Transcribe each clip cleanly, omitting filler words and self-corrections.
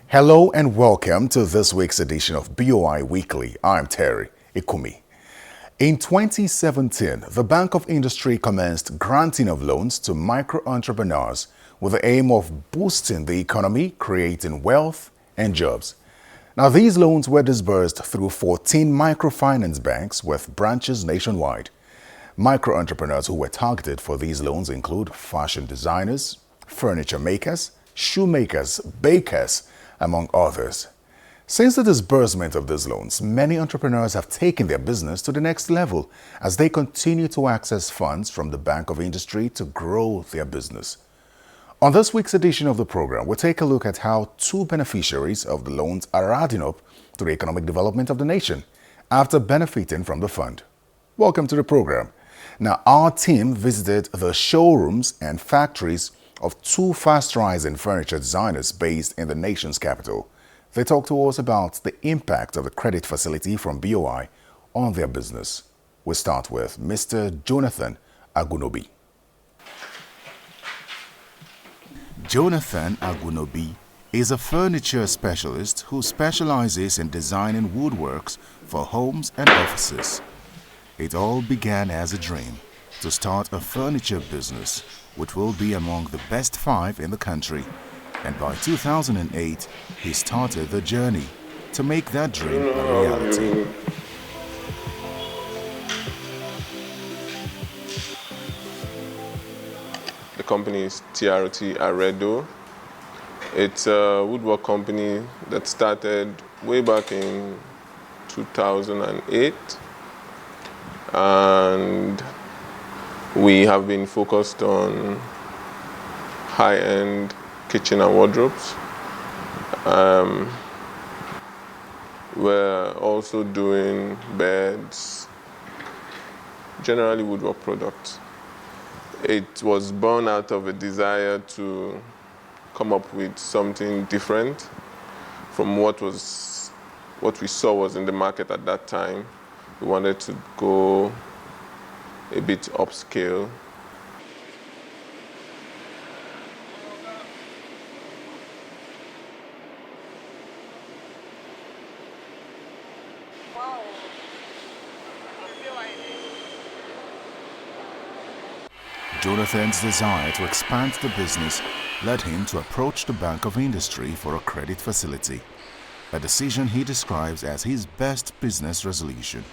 Hello and welcome to this week's edition of BOI Weekly. I'm Terry Ikumi. In 2017, the Bank of Industry commenced granting of loans to micro-entrepreneurs with the aim of boosting the economy, creating wealth and jobs. Now, these loans were disbursed through 14 microfinance banks with branches nationwide. Micro-entrepreneurs who were targeted for these loans include fashion designers, furniture makers, shoemakers, bakers, among others. Since the disbursement of these loans, many entrepreneurs have taken their business to the next level as they continue to access funds from the Bank of Industry to grow their business. On this week's edition of the program, we'll take a look at how two beneficiaries of the loans are adding up to the economic development of the nation after benefiting from the fund. Welcome to the program. Now, our team visited the showrooms and factories of two fast-rising furniture designers based in the nation's capital. They talked to us about the impact of the credit facility from BOI on their business. We'll start with Mr. Jonathan Agunobi. Jonathan Agunobi is a furniture specialist who specializes in designing woodworks for homes and offices. It all began as a dream to start a furniture business which will be among the best 5 in the country. And by 2008, he started the journey to make that dream a reality. The company is Tiarati. It's a woodwork company that started way back in 2008. And we have been focused on high-end kitchen and wardrobes. We're also doing beds, generally woodwork products. It was born out of a desire to come up with something different from what we saw was in the market at that time. We wanted to go a bit upscale. Jonathan's desire to expand the business led him to approach the Bank of Industry for a credit facility, a decision he describes as his best business resolution.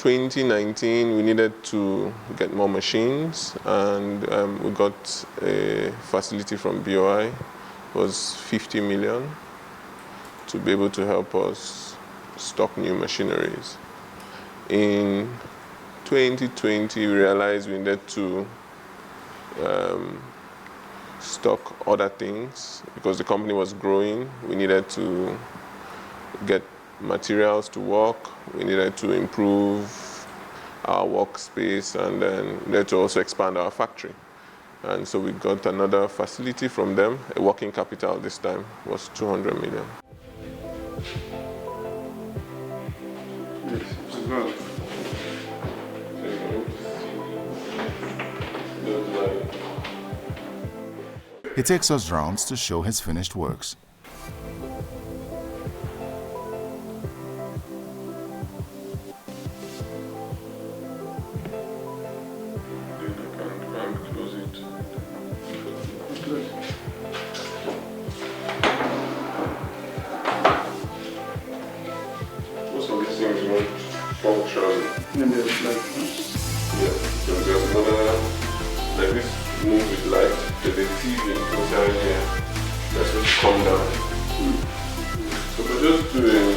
In 2019, we needed to get more machines, and we got a facility from BOI. It was 50 million to be able to help us stock new machineries. In 2020, we realized we needed to stock other things because the company was growing. We needed to get materials to work. We needed to improve our workspace, and then we needed to also expand our factory. And so we got another facility from them. A working capital this time was 200 million. He takes us rounds to show his finished works. Most of these things won't function. Yeah, because there's another, like this move with light, there's a TV inside here. That's supposed to come down. So we're just doing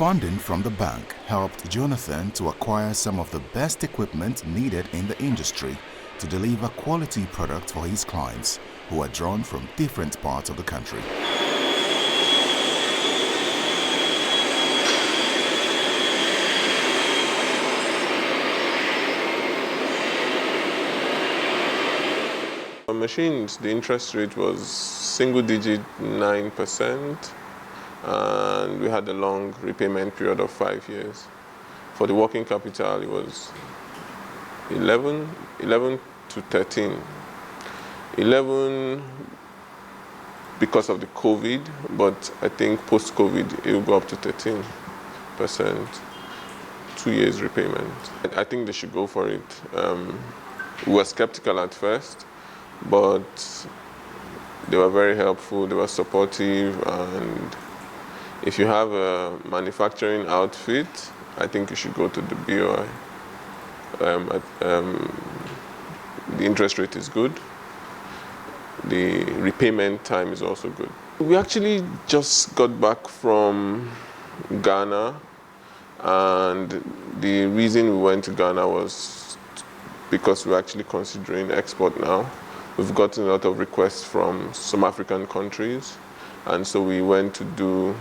Funding from the bank helped Jonathan to acquire some of the best equipment needed in the industry to deliver quality products for his clients, who are drawn from different parts of the country. For machines, the interest rate was single-digit 9%, and we had a long repayment period of 5 years. For the working capital, it was 11 to 13. 11 because of the COVID, but I think post-COVID, it will go up to 13%, 2 years repayment. I think they should go for it. We were skeptical at first, but they were very helpful, they were supportive, and if you have a manufacturing outfit, I think you should go to the BOI. The interest rate is good. The repayment time is also good. We actually just got back from Ghana, and the reason we went to Ghana was because we're actually considering export now. We've gotten a lot of requests from some African countries, and so we went to do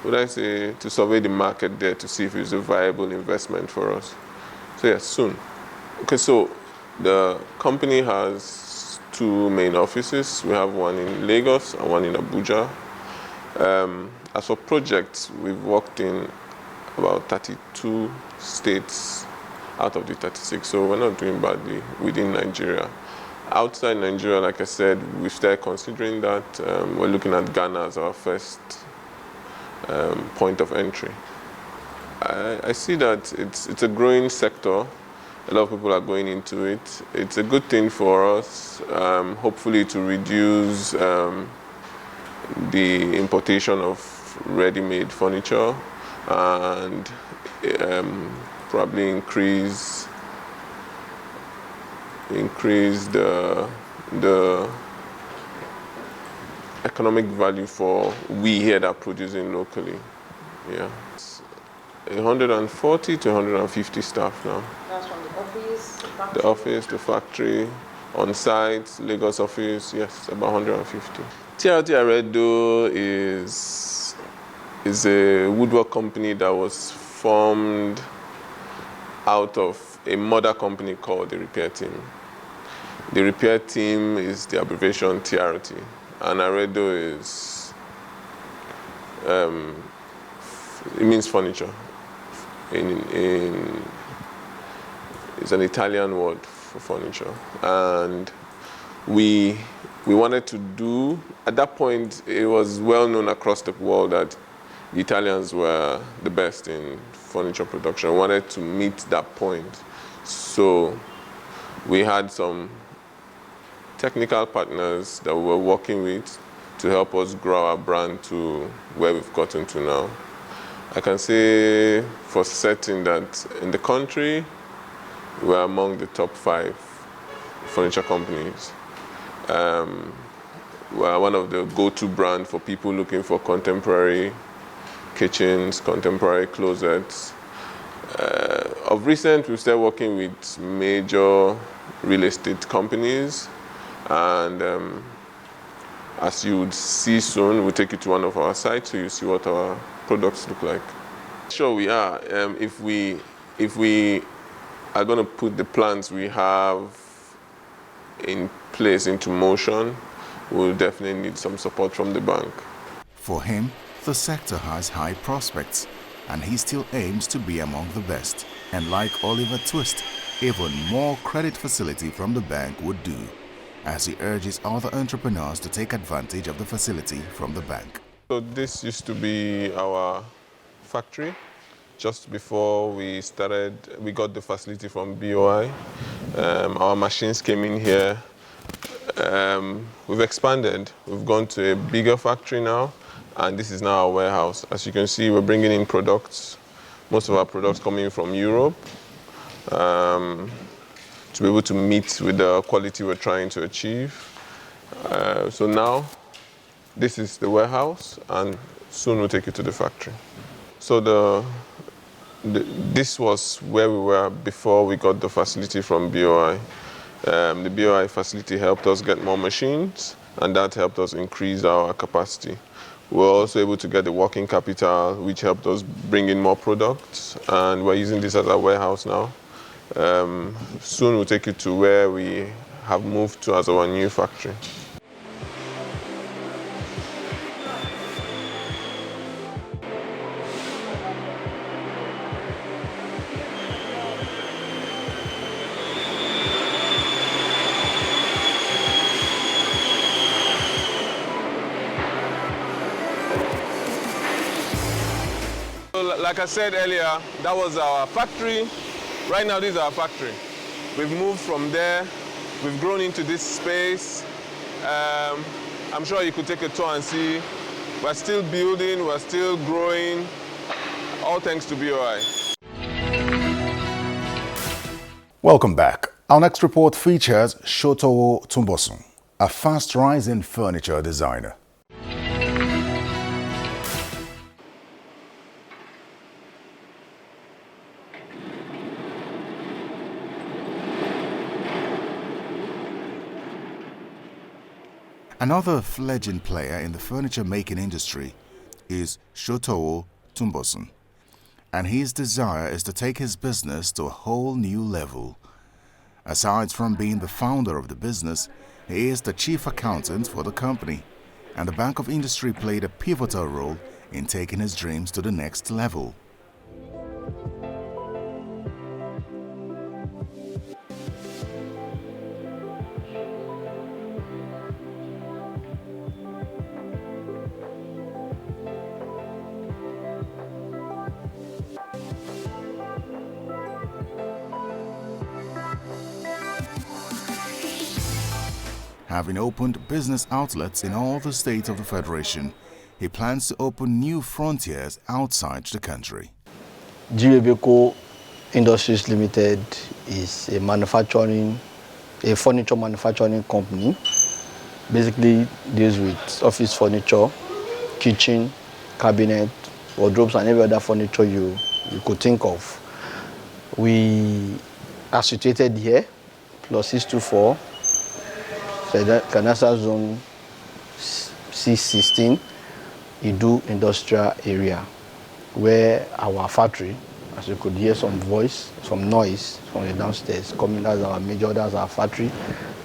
to survey the market there to see if it's a viable investment for us. So yes, soon. Okay, so the company has 2 main offices. We have one in Lagos and one in Abuja. As for projects, we've worked in about 32 states out of the 36, so we're not doing badly within Nigeria. Outside Nigeria, like I said, we started considering that. We're looking at Ghana as our first point of entry. I see that it's a growing sector. A lot of people are going into it. It's a good thing for us, hopefully to reduce the importation of ready-made furniture and probably increase the economic value for we here that are producing locally. Yeah, it's 140 to 150 staff now. That's from the office, the factory? The office, the factory, on site, Lagos office, yes, about 150. Tiarati Aredo is a woodwork company that was formed out of a mother company called the Repair Team. The Repair Team is the abbreviation Tiarati, and Aredo is, it means furniture. It's an Italian word for furniture. And we wanted to do, at that point, it was well known across the world that the Italians were the best in furniture production. We wanted to meet that point. So we had some technical partners that we were working with to help us grow our brand to where we've gotten to now. I can say for certain that in the country, we're among the top 5 furniture companies. We're one of the go-to brands for people looking for contemporary kitchens, contemporary closets. Of recent, we've started working with major real estate companies, and as you would see soon, we'll take you to one of our sites so you see what our products look like. Sure, we are. If we are going to put the plans we have in place into motion, we'll definitely need some support from the bank. For him, the sector has high prospects, and he still aims to be among the best. And like Oliver Twist, even more credit facility from the bank would do, as he urges other entrepreneurs to take advantage of the facility from the bank. So this used to be our factory. Just before we started, we got the facility from BOI. Our machines came in here. We've expanded. We've gone to a bigger factory now, and this is now our warehouse. As you can see, we're bringing in products, most of our products coming from Europe, to be able to meet with the quality we're trying to achieve. So now, this is the warehouse, and Soon we'll take you to the factory. So this was where we were before we got the facility from BOI. The BOI facility helped us get more machines, and that helped us increase our capacity. We were also able to get the working capital, which helped us bring in more products, and we're using this as our warehouse now. Soon we'll take you to where we have moved to as our new factory. Like I said earlier, that was our factory. Right now, this is our factory. We've moved from there. We've grown into this space. I'm sure you could take a tour and see. We're still building, we're still growing, all thanks to BOI. Welcome back. Our next report features Shotowo Tumbosun, a fast-rising furniture designer. Another fledgling player in the furniture-making industry is Shotowo Tumbosun, and his desire is to take his business to a whole new level. Aside from being the founder of the business, he is the chief accountant for the company, and the Bank of Industry played a pivotal role in taking his dreams to the next level. Having opened business outlets in all the states of the Federation, he plans to open new frontiers outside the country. Geoveco Industries Limited is a furniture manufacturing company. Basically deals with office furniture, kitchen, cabinet, wardrobes, and every other furniture you could think of. We are situated here, plus 624. Kanasa Zone C16, Idu Industrial Area, where our factory, as you could hear some noise from the downstairs coming. That's our factory,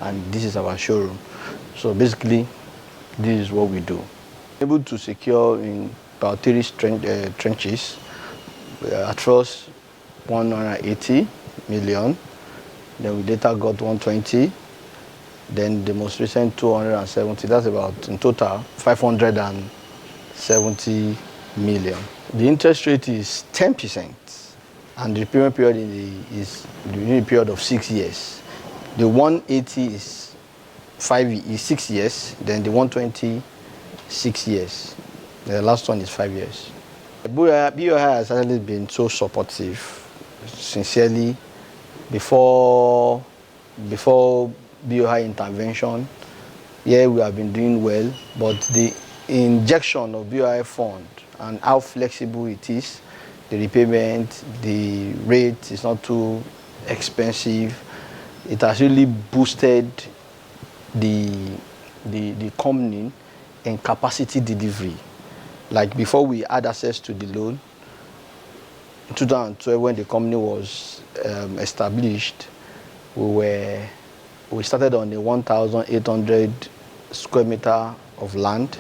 and this is our showroom. So basically, this is what we do. Able to secure in about 3 trenches, at first 180 million, then we later got 120. Then the most recent 270, that's about in total 570 million. The interest rate is 10%, and the repayment period is the period of 6 years. The 180 is 6 years, then the 120 6 years. The last one is 5 years. BOI has actually been so supportive, sincerely, before BOI intervention. Yeah, we have been doing well, but the injection of BOI fund and how flexible it is, the repayment, the rate is not too expensive. It has really boosted the company in capacity delivery. Like before we had access to the loan, in 2012 when the company was established, we started on a 1,800 square meter of land,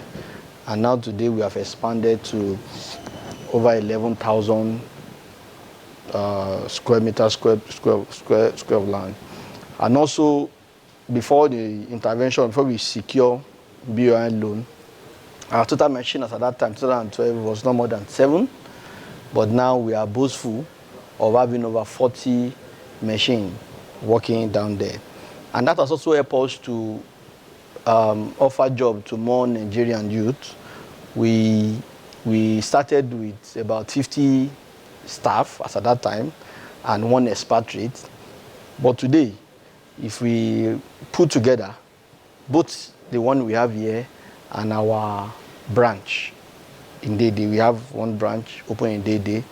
and now today we have expanded to over 11,000 square of land. And also, before the intervention, before we secure BOI loan, our total machines at that time, 2012, was not more than 7, but now we are boastful of having over 40 machines working down there. And that has also helped us to offer job to more Nigerian youth. We started with about 50 staff as at that time and 1 expatriate. But today, if we put together both the one we have here and our branch, in Dede. We have one branch open in Dede.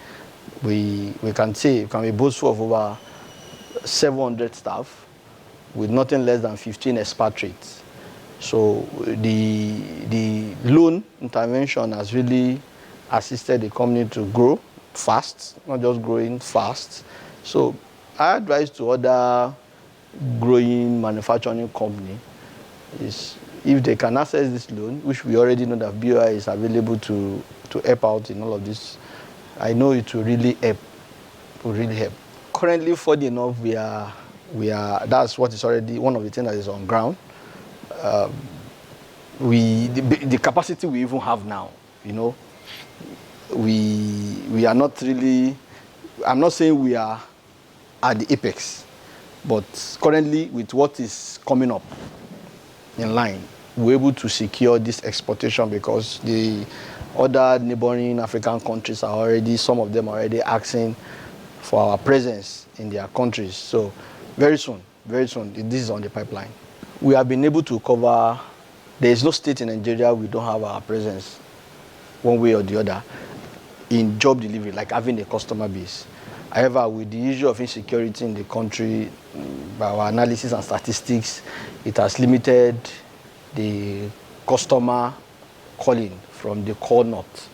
We can say, we can be boastful of over 700 staff with nothing less than 15 expatriates. So the loan intervention has really assisted the company to grow fast, not just growing fast. So I advise to other growing manufacturing company is if they can access this loan, which we already know that BOI is available to help out in all of this, I know it will really help. It will really help. Currently, funny enough, we are that's what is already one of the things that is on ground. The capacity we even have now, you know, we are not really, I'm not saying we are at the apex, but currently with what is coming up in line, we're able to secure this exportation because the other neighboring African countries are already, some of them are already asking for our presence in their countries. So very soon, this is on the pipeline. We have been able to cover, there is no state in Nigeria we don't have our presence one way or the other in job delivery, like having a customer base. However, with the issue of insecurity in the country, by our analysis and statistics, it has limited the customer calling from the core north.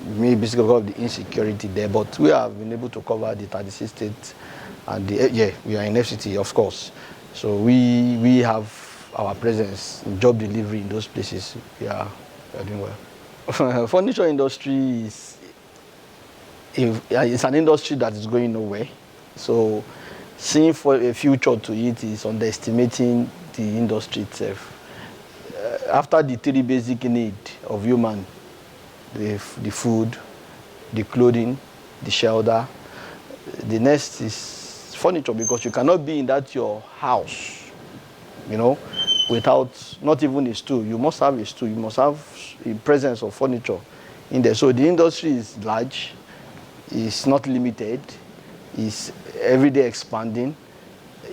Maybe because of the insecurity there, but we have been able to cover the 36 states, and we are in FCT, of course. So we have our presence in job delivery in those places. We are doing well. Furniture industry it's an industry that is going nowhere. So seeing for a future to it is underestimating the industry itself. After the 3 basic needs of human, the food, the clothing, the shelter, the next is furniture, because you cannot be in that your house, you know, without not even a stool. You must have a stool. You must have a presence of furniture in there. So the industry is large. It's not limited. It's every day expanding.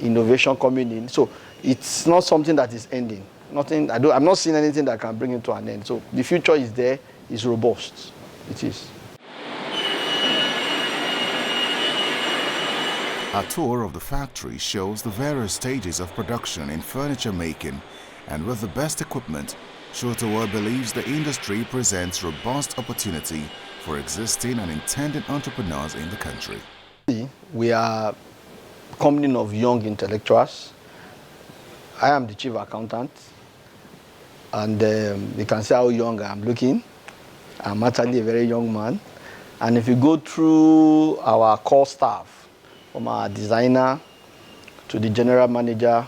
Innovation coming in. So it's not something that is ending. I'm not seeing anything that can bring it to an end. So the future is there. It's robust. It is. A tour of the factory shows the various stages of production in furniture making, and with the best equipment, Shotowa believes the industry presents robust opportunity for existing and intended entrepreneurs in the country. We are a company of young intellectuals. I am the chief accountant, and you can see how young I'm looking. I'm actually a very young man. And if you go through our core staff, from our designer to the general manager,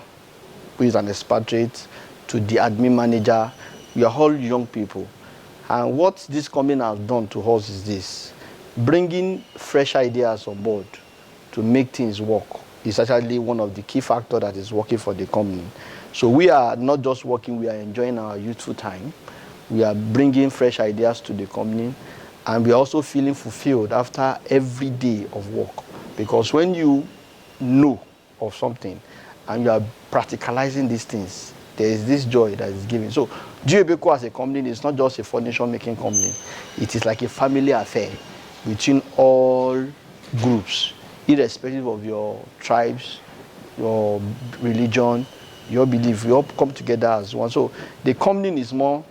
who is an expatriate, to the admin manager, we are all young people. And what this company has done to us is this: bringing fresh ideas on board to make things work is actually one of the key factors that is working for the company. So we are not just working, we are enjoying our youthful time. We are bringing fresh ideas to the company, and we are also feeling fulfilled after every day of work. Because when you know of something and you are practicalizing these things, there is this joy that is given. So Geoveco as a company is not just a furniture making company. It is like a family affair between all groups, irrespective of your tribes, your religion, your belief. We all come together as one. So the company is more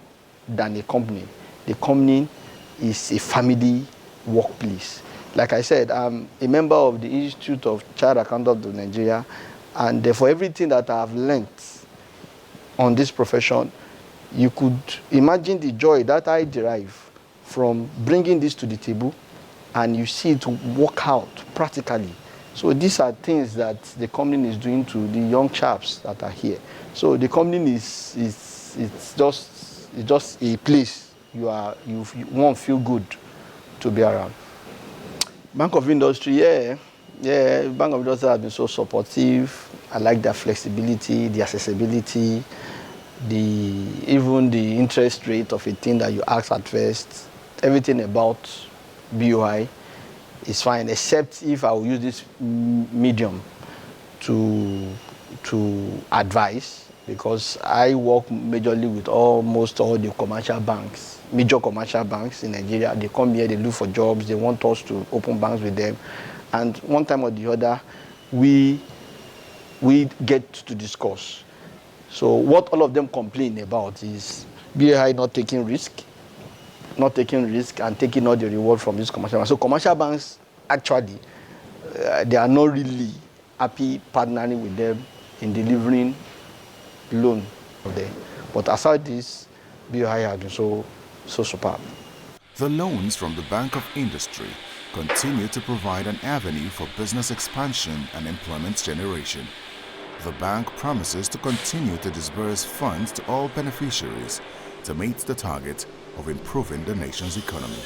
than a company. The company is a family workplace. Like I said, I'm a member of the Institute of Child Accountants of Nigeria, and for everything that I've learned on this profession, you could imagine the joy that I derive from bringing this to the table, and you see it work out practically. So these are things that the company is doing to the young chaps that are here. So the company is just a place you won't feel good to be around. Bank of Industry, Bank of Industry has been so supportive. I like their flexibility, the accessibility, even the interest rate of a thing that you ask at first. Everything about BOI is fine, except if I will use this medium to advise. because I work majorly with almost all the commercial banks, major commercial banks in Nigeria. They come here, they look for jobs, they want us to open banks with them. And one time or the other, we get to discuss. So what all of them complain about is BOI not taking risk and taking all the reward from these commercial banks. So commercial banks, actually, they are not really happy partnering with them in delivering loan of them. But aside this, BOI has been so superb. The loans from the Bank of Industry continue to provide an avenue for business expansion and employment generation. The bank promises to continue to disburse funds to all beneficiaries to meet the target of improving the nation's economy.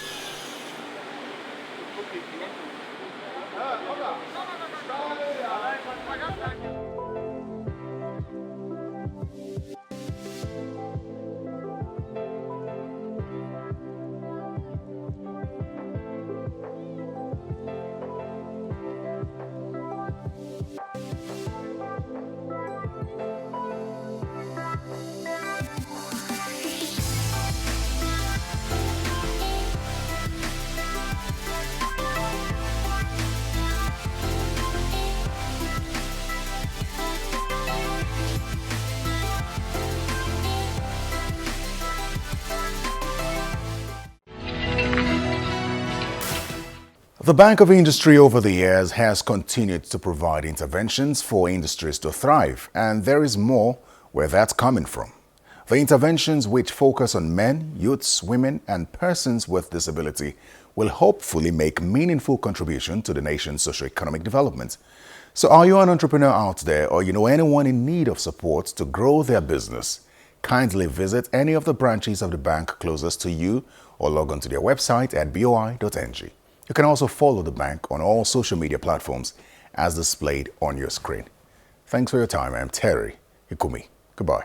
The Bank of Industry over the years has continued to provide interventions for industries to thrive, and there is more where that's coming from. The interventions, which focus on men, youths, women, and persons with disability, will hopefully make meaningful contribution to the nation's socio-economic development. So are you an entrepreneur out there, or you know anyone in need of support to grow their business? Kindly visit any of the branches of the bank closest to you or log on to their website at boi.ng. You can also follow the bank on all social media platforms as displayed on your screen. Thanks for your time. I'm Terry Ikumi. Goodbye.